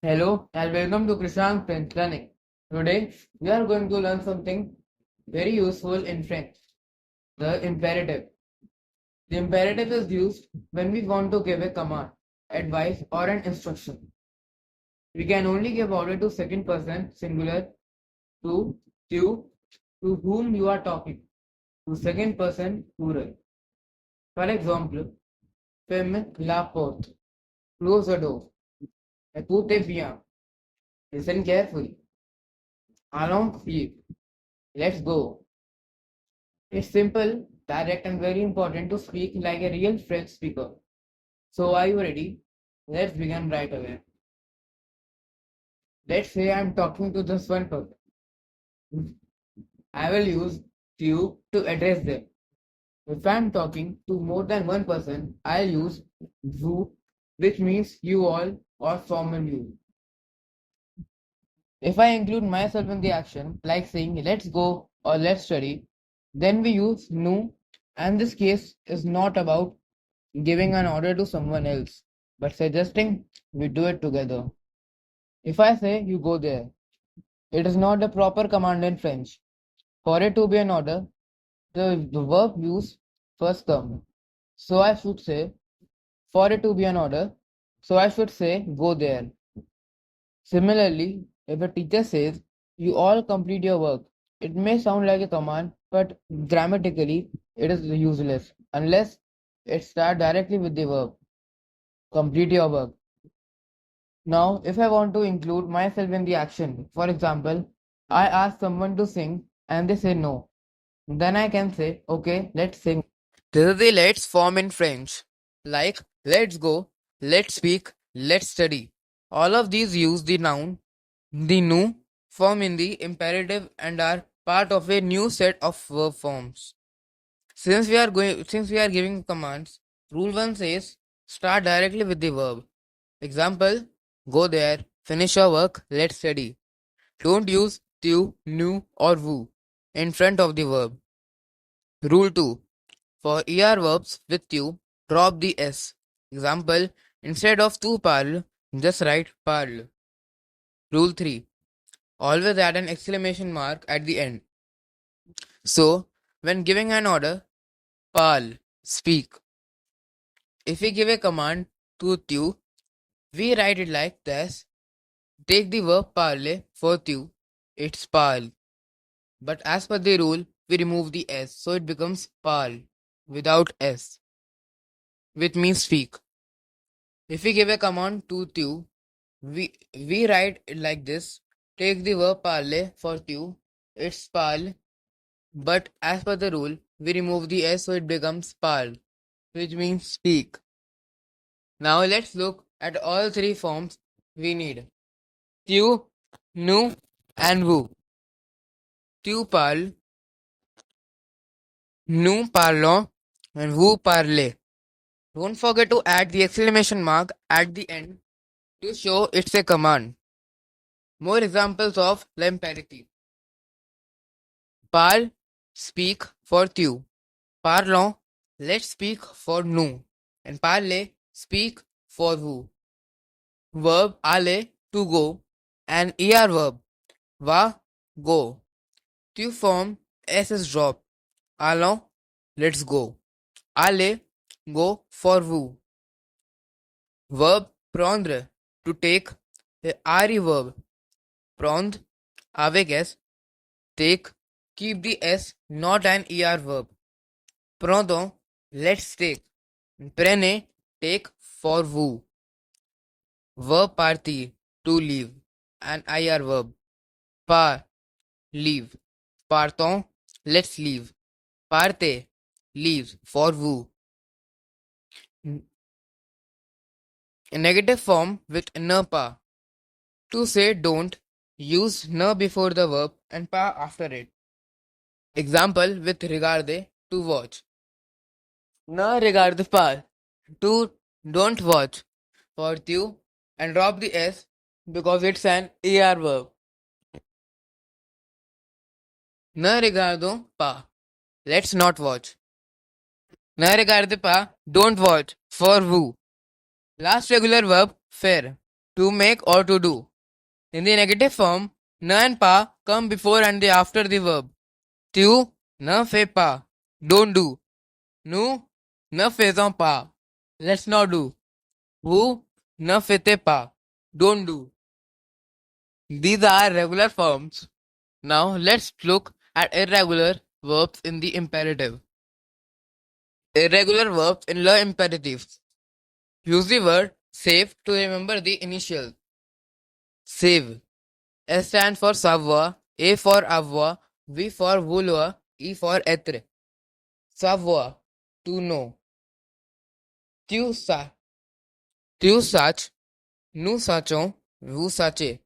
Hello and welcome to Krishan French Learning. Today we are going to learn something very useful in French, the imperative. The imperative is used when we want to give a command, advice or an instruction. We can only give order to second person singular to you to whom you are talking, to second person plural. For example, ferme la porte, close the door, écoutez bien, listen carefully, allons vite, let's go. It's simple, direct, and very important to speak like a real French speaker. So, are you ready? Let's begin right away. Let's say I'm talking to just one person. I will use you to address them. If I'm talking to more than one person, I'll use vous, which means you all or formal you. If I include myself in the action, like saying let's go or let's study, then we use nous, and this case is not about giving an order to someone else, but suggesting we do it together. If I say you go there, it is not a proper command in French. For it to be an order, the verb use first come. So I should say, for it to be an order, so I should say go there. Similarly, if a teacher says you all complete your work, it may sound like a command, but grammatically it is useless unless it starts directly with the verb. Complete your work. Now, if I want to include myself in the action, for example, I ask someone to sing and they say no, then I can say, okay, let's sing. This is the let's form in French, like let's go, let's speak, let's study. All of these use the noun, the nous, form in the imperative and are part of a new set of verb forms. Since we are giving commands, rule 1 says start directly with the verb. Example, go there, finish your work, let's study. Don't use tu, nu or vous in front of the verb. Rule 2. For er verbs with tu, drop the s. Example, instead of tu parle, just write parle. Rule 3. Always add an exclamation mark at the end. So, when giving an order, parle, speak. If we give a command to tu, we write it like this. Take the verb parler for tu, it's parle. But as per the rule, we remove the s, so it becomes parle without s, which means speak. If we give a command to tu, we write it like this. Take the verb parler for tu, it's parle. But as per the rule, we remove the s, so it becomes parle, which means speak. Now let's look at all three forms we need. Tu, nous, and vous. Tu parles, nous parlons, and vous parlez. Don't forget to add the exclamation mark at the end to show it's a command. More examples of l'imperative. Parle, speak for tu. Parlons, let's speak for nous. And parler, speak for vous. Verb aller, to go, and er verb, va, go. Tu form s is drop. Allons, let's go. Aller, go for vous. Verb prendre, to take. The RE verb. Prendre, avec s. Take, keep the s, not an ER verb. Prendons, let's take. Prenez, take for vous. Verb partir, to leave. An IR verb. Part, leave. Partons, let's leave. Partez, leave for vous. A negative form with ne pas. To say don't, use ne before the verb and pas after it. Example with regarder, to watch. Ne regarde pas, to don't watch. For tu, and drop the s because it's an ER verb. Ne regardons pas, let's not watch. Ne regarde pas, don't watch. For vous. Last regular verb, faire. to make or to do. In the negative form, na and pa come before and the after the verb. Tu, na fe pa, don't do. Nu, na faisons pas, let's not do. Vous ne faites pas, don't do. These are regular forms. Now let's look at irregular verbs in the imperative. Irregular verbs in the imperative. Use the word save to remember the initial. Save. S stands for savoir, A for avoir, V for vouloir, E for être. Savoir, to know. Tu sa, tu saches, nous sachons, vous sachez.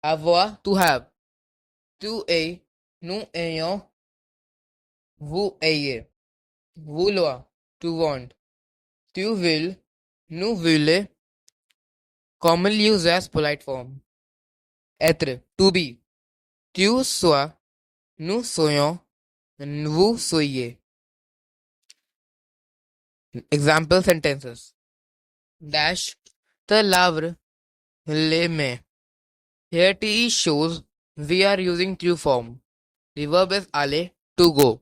Avoir, to have. Tu es, nous ayons, vous ayez. Vouloir, to want. Tu will, nous voulez. Commonly used as polite form. Être, to be. Tu sois, nous soyons, vous soyez. Example sentences. Dash, the l'arbre, les mains. Here T shows we are using true form. The verb is aller, to go.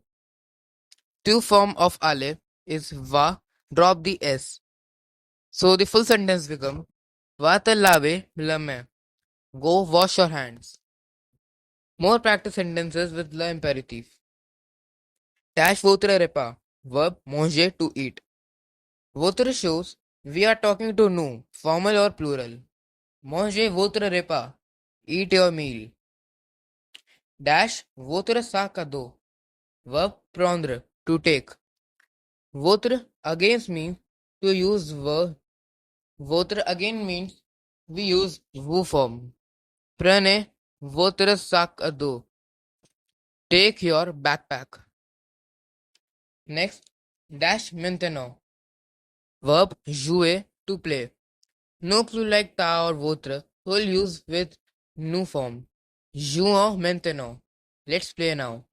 True form of aller is va, drop the s. So the full sentence becomes va te lave la main. Go wash your hands. More practice sentences with the imperative. Dash votre repas. Verb manger, to eat. Votre shows we are talking to nous, formal or plural. Manger votre repas. Eat your meal. Dash votre sac à dos. Verb prendre, to take. Votre against means to use verb. Votre again means we use vous form. Prenez votre sac à dos. Take your backpack. Next, dash maintenant. Verb jouer, to play. No clue like ta or votre will use with nous form. Jouons maintenant. Let's play now.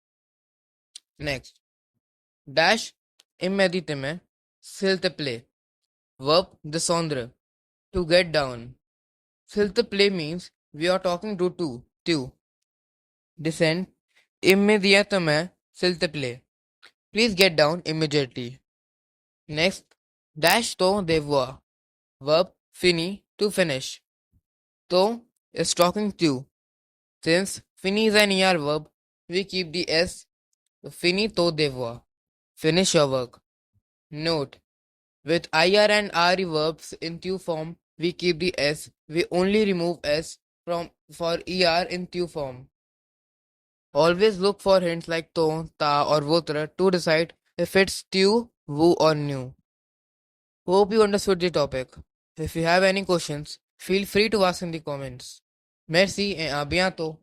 Next, dash immédiatement, s'il te plaît. Verb descendre, to get down. S'il te plaît means we are talking to two. Descend immédiatement, s'il te plaît. Please get down immediately. Next, dash ton devoir. Verb fini, to finish. Ton is talking to. Since fini is an ER verb, we keep the S. Fini ton devoir. Finish your work. Note, with IR and RE verbs in tu form, we keep the S. We only remove S for ER in tu form. Always look for hints like ton, ta or votre to decide if it's tu, vous or nu. Hope you understood the topic. If you have any questions, feel free to ask in the comments. Merci et à bientôt.